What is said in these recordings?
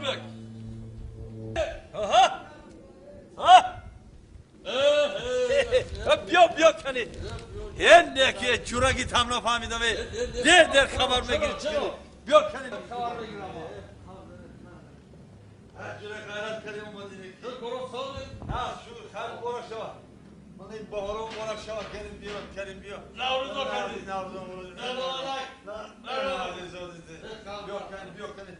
bek. Aha. Ha? بیا کنی هنده که چورگی تمنا فهمیدم در خبر بگیرید بیا کنی خبر بگیرم جوره غیرت کنیم اومدیم نه شو خیلی بارا شوا من این بحارم بارا شوا کریم بیا نوروزا کردی نوروزا مولدی بیا کنی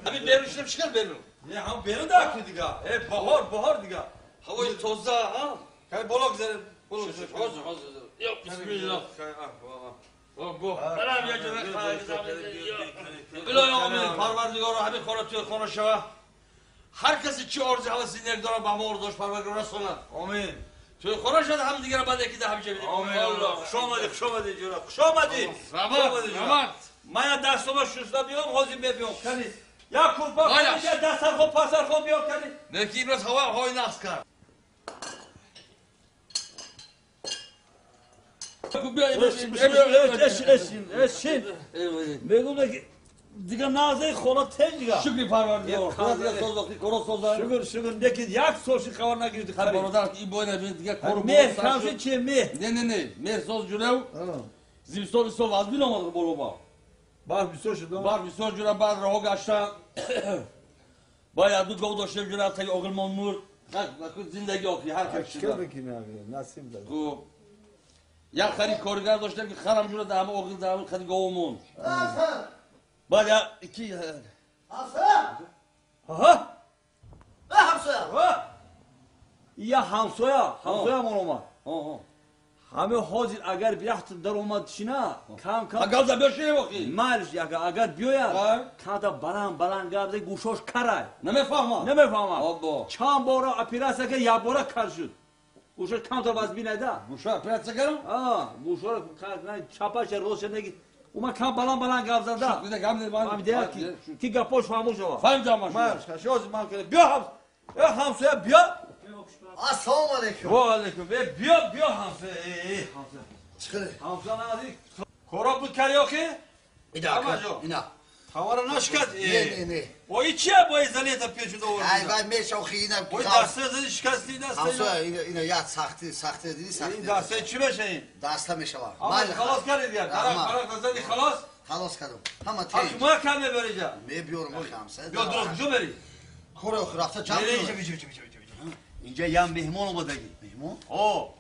همین بیرونشم چیکار بیرون؟ یه هم بیرون داخل دیگه بهار دیگه هوای تازه ها؟ خیلی بالا گذاریم حاضر یا بسم الله بو برام یه جوره خواهی بلا یا آمین پروردگار همین خورا توی خانه شوه هر کسی چی آرزی حواسی نک داره به همه آرزوش پروردگار رسوند آمین توی خانه شده هم دیگه رو بعد یکی ده همیشه بیدیم آمین خوش آمدی جورا خوش آمدی رحمت من دست رو شسته بیام حاضر بیام کنی یا کلپا کنی دست خوب پسر خوب بیام کنی نکی ایبرز هوای نقص کرد اشین بگو دیگه نازه خونه تن دیگه شکری پروردگار خدا دیگه ساز وقتی کارو سازن شکر نکی یک سوشی خبر نگیردی خب برادر این بوی نبینید دیگه کارو مهر کمشه چیه مهر نه مهر ساز جورو زمستان سال از بیل آمده بالا با بار بیسو شد بار بیسو جورو بعد راه گشتم باید دو گاو داشتم جورو تا آقل مامور زندگی آخی هر کس چیکار بکنی نسیم داد خب یک خرید کارگر داشتم که خرم جورو دهم آقل دهم خرید گاومون بعد iki Hamsoya! ها Ne hamsoya? یا همسایه مولوما ها همه حاضر اگر بیاحت در اومد شینا کم گاز بیاشی واقعی مالش اگر بیاید کاتا بلند گابده گوشوش کرای نمیفهمم آبا چند بارا اپیراسه که یا بارا کار شد گوشوش کم تا باز بینیده گوشا پرت کردم گوشوش چاپاش روش نگی اوما کم بلند گاب زده دیگه گام من دیگه کی گپوش فهموش شو فهمیدم ماش شوز من کنه بیا همسایه بیا Assalamu alaikum. و علیکم بیا همسایه Çıkır. همسایه نادی کورا بود کاریوکه Bir dakika. Tamam, İna. Tavara naşkat. Ne. O içiye boy zaliyeta piyaçında olur. Ay ben meş okuyuna. Boy derste zedi şikasti derste. Hamsoya ina yat sahtı dedi sahtı. İyi derste çime şeyin. Derste meşe var. Ama halas geldi diye. Karak zedi halas. Halas kadın. Ama tey. Akşama kame vereceğim. Ne biyorum bakayım sen. Yo dur veri. Kore okurafta canlı. اینجا یه مهمان اومده مهمان؟ او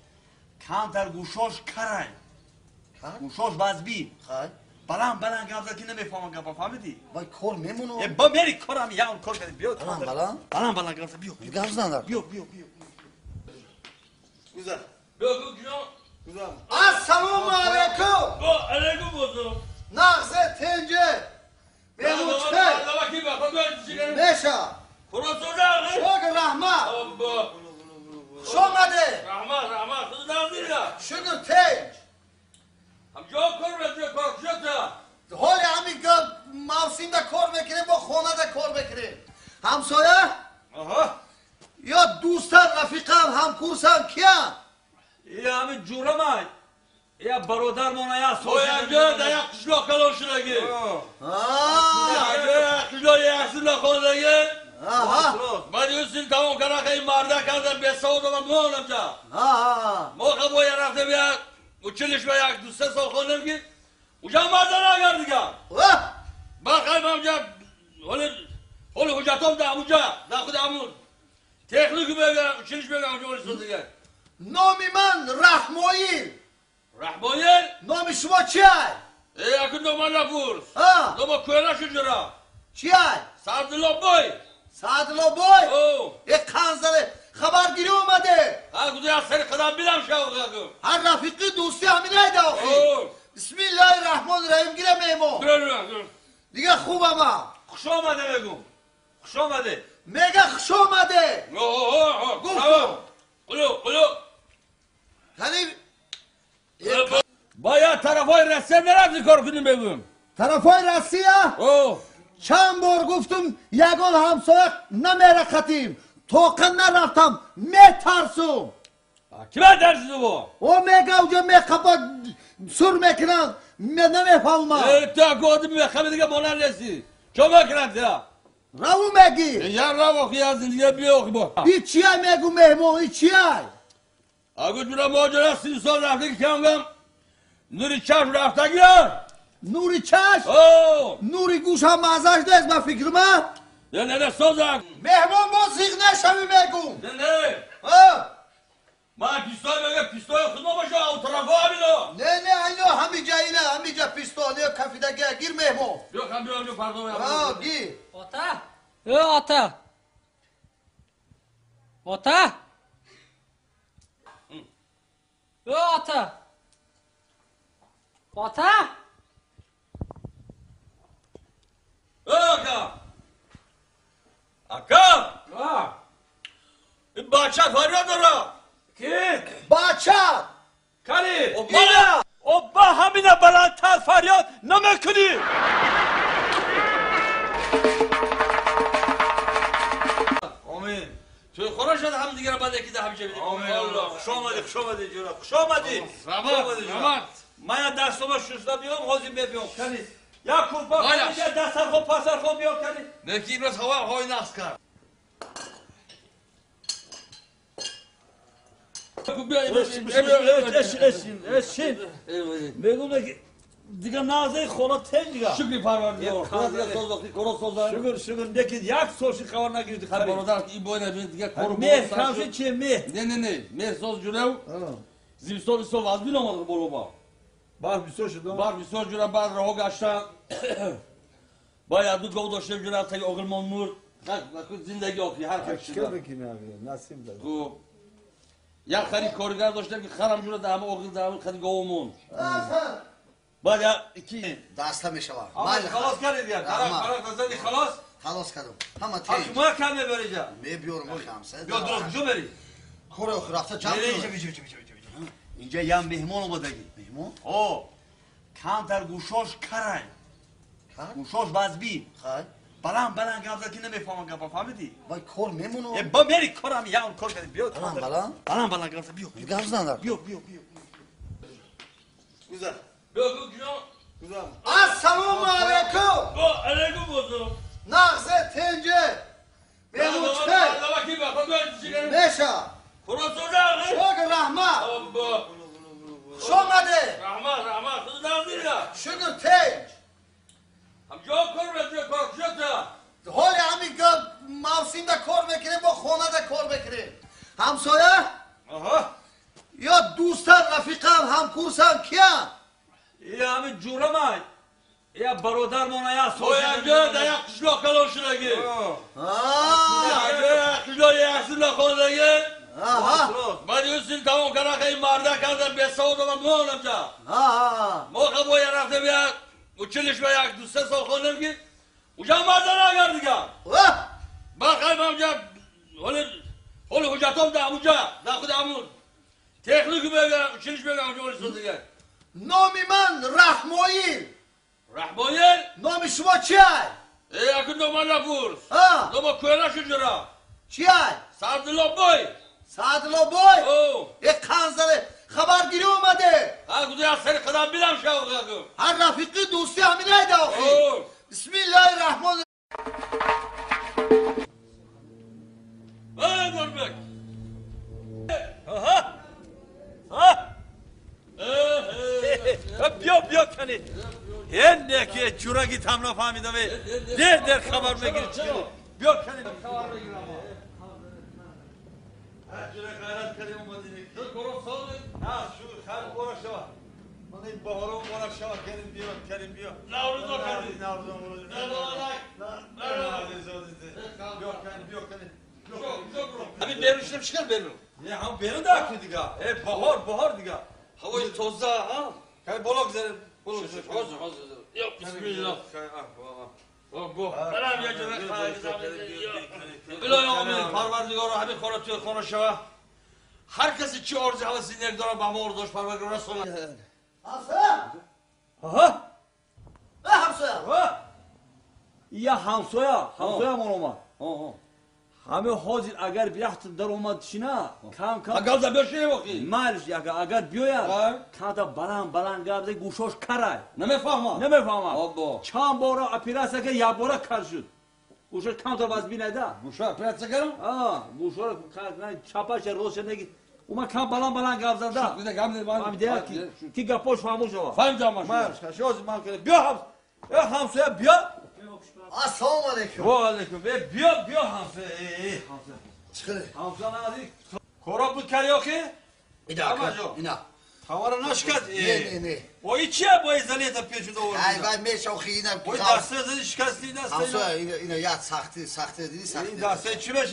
کمتر گوشاش کرای گوشاش بازبی خای بلند گفته که نمیفهمم گفت فهمیدی وای کور میمونو با میری کارم یا اون کار کردی بیا بلند گفته بیا گاز ندار بیا گذار گذار Assalamu alaikum. علیکم بودم Nağze tence. Mehmut Bey. Meşa. خلاص Şükür rahma. آبا Şomade. رحمت خود نازی نه Şükür tenc. هم جا کار شده Holi hami mavsimde kor mekirim, bu khonada kor mekirim. Hamsoya? Aha. Ya dostan, rafiqam, hamkursam kiya? Ya همین جورمای یا برادرمون یا سویانجا در یک قشلاق کلاشونگی قشلاق یک قشلاقونگی من یوسین تمام کنه که این مرده کردم به سعود و مهانم جا موقع باید رفته بیاد اچلش به یک دوسته سال خوندم که اونجا مرده نگرد دیگه بخیر من جا حالی حجتام ده اونجا ده خود همون تکنیکی بگم اچلش بگم اونجا ولی دیگه Nomi man Rahmoyil. رحمایل Nomi şuma çiyay? یکی دوما نپرس Ha? دوما کویره شجرا Çiyay? سردلا بای Sadilo boy. او Kanzale haber giri olmadı. ها کدی از سر قدم بیدم شاو کردم Her rafiki dostu aminaydı akı. او Bismillahirrahmanirrahim gire memo. گرم Diye خوب ama. خوش آمده بگو خوش آمده Mega خوش olmadı. اوه قلو Hani باید طرفای رسم نرفتی کار کنیم بگویم tarafay Rusya. اوه چند بار گفتم یگان همسایه نمیره خطیم توقن نرفتم میترسم کime dersiz bu? o megavca mekapa sur mekinan nemiفهمم تا گفتم میخوام دیگه مونر نسی چه میکنم تا راو مگی یا را وقتی از دیگه بیا با این چیه مگو مهمون این چیه اگه جورا ماجرا 30 سال رفته که کمگم نوری چشم رفته گیر نوری چشم اوه نوری گوش هم مزش دست با فکر من نه سوزک مهمون با زیغ نشوی مگو نه من پیستول خودم باشه او طرفا همینا نه اینو همینجا پیستولی و کفیدگی گیر مهمون بیا کم بیا پردو گیر آتا اکا این بچه فریاد داره کی؟ بچه کلی اینا او با همینه بلندتر فریاد نمیکنی آمین توی خورا شد هم دیگه رو بعد یکی ده همیشه بدیم آمین الله خوش آمدی جورا خوش آمدی رحمت من دستم شسته بیام حاضر بیام کلی یا کلپا باید. کنی دستر خوب پسر خوب بیام کلی نکی این روز هوای نقص کرد اشین بگم دیگه نازه خلا تن دیگه شکری پروردگار خدا دیگه سوز وقتی کرو سوزن شکر نکی یک سوشی خبر نگیردی خب برادر این بوی نبینید دیگه کرو مه کامشی چیه مه نه مه سوز جلو زیستان سو از بیل آمد برو با بار بیسو شدم بار بسیار جلو بعد راه گشتن باید دو گو داشتیم جلو تا اوغلمان مرد زندگی آخری هر کس شده نسیم داد خوب یک خرید کارگر داشتم که خرم جلو در همه اوغل در همه خرید گومون باید یکی دسته میشوم خلاص کردی دیگه خلاص زدی خلاص خلاص کردم همه تیج ما کم میبری جا میبیارم خمسه بیا درست جو بری کره رفته چند اینجا یه مهمون اومدگی مهمون او کمتر گوشاش کرای گوشاش بازبی خواهی بلند گفت که نمیفهمم گفت فهمیدی وای کل میمونو با میری کارم یا اون کار کردی بیا بلند گفت بیا گفت ندار بیا گذر بیا گو السلام علیکم با علیکم بزرگ نغزه تنجه مهمون چه نشا شکر رحمت خوش آمده شکر تنج حالی همین که موسیم ده کار میکنیم با خانه ده کار میکنیم همسایه یا دوستم رفیقم هم کورسم کیا یا همین جوره من یا برادر مونه یا Soyacı dayak kışla kalon şuraya. Kışla yaksın la kolaya. Ben yüzün tamam karakayı marda kaldım bir sağ odama ne olacak? Moka boya rafta bir yak. Uçuluş ve yak düsse sokulum ki. Ucam mardana geldi ya. Bakayım amca. Onu hucatom da amca. Da kudamın. Teknik böyle uçuluş böyle amca onu sözü gel. نامی من رحمایل Rahmoyel. نام شما چیه؟ Yakın doman rapor. ها Doma kuyana şuncara. چیه؟ Sardıla boy. سعدالله بای Oh. یک خنزره خبرگیری اومده Ha kuzey seni kadar bilen şavgakım. هر رفیقی دوستی همین ایده آخی Oh. بسم الله الرحمن Hey Gorbek. بیا کنی هنده که چورا گیت هم نفهمیدم در خبر بگیر چی بیا کنی خبر بگیر چورا خیرات کردیم اومدیم نه شو خیر برو شوا من این بهارو برو شوا کریم بیا Navruz'a kadar. ناردون برو بیا کنی Abi bermiştim çıkar benim. نه هم بیرون داکی دیگه بهار دیگه Havayı tozda ha. که بالا گذاریم Hazır. Yok bismillah. Bu. Benim ya cebek İlahi amin. Parvardigara hemi koratıyor konuşa. Herkes içi orzu havası nekdara bahma ordoş parvardigara sonra. همسایه نه همسایه یا همسایه مالوما همه حاضر اگر بیاحت در اومد شینا کم Hakalda bir şey yok ki. مالش اگر بیاید ها. کاتا بلند گرده گوشاش کرای Ne mi fahma? نمیفهمم Abba. چند بارا اپیراسه که یا بارا کار شد Uşak tam da vaz bine da. Muşa, pretse gelin. Bu uşak çapaşa roşene git. Uma kam balan gavzanda. Bir de gamle var. Mam diyor ki gapoş famuş ova. Fahim zaman. Marş, şoz mam kele. Biyo ham. Ya hamsa biyo. Assalomu alaykum. Ve aleyküm. Ve biyo hamsa. Hamsa. Chiqing. Hamsa nazik. Korop bu karaoke. Ina. Ina. Tavara naşkat. Ne. O içe bu ezaliyete peşinde olur. Ay vay meşoxina. O derste şikastliğinde Hamsoya ina yat saxti dedi. derste çime şey.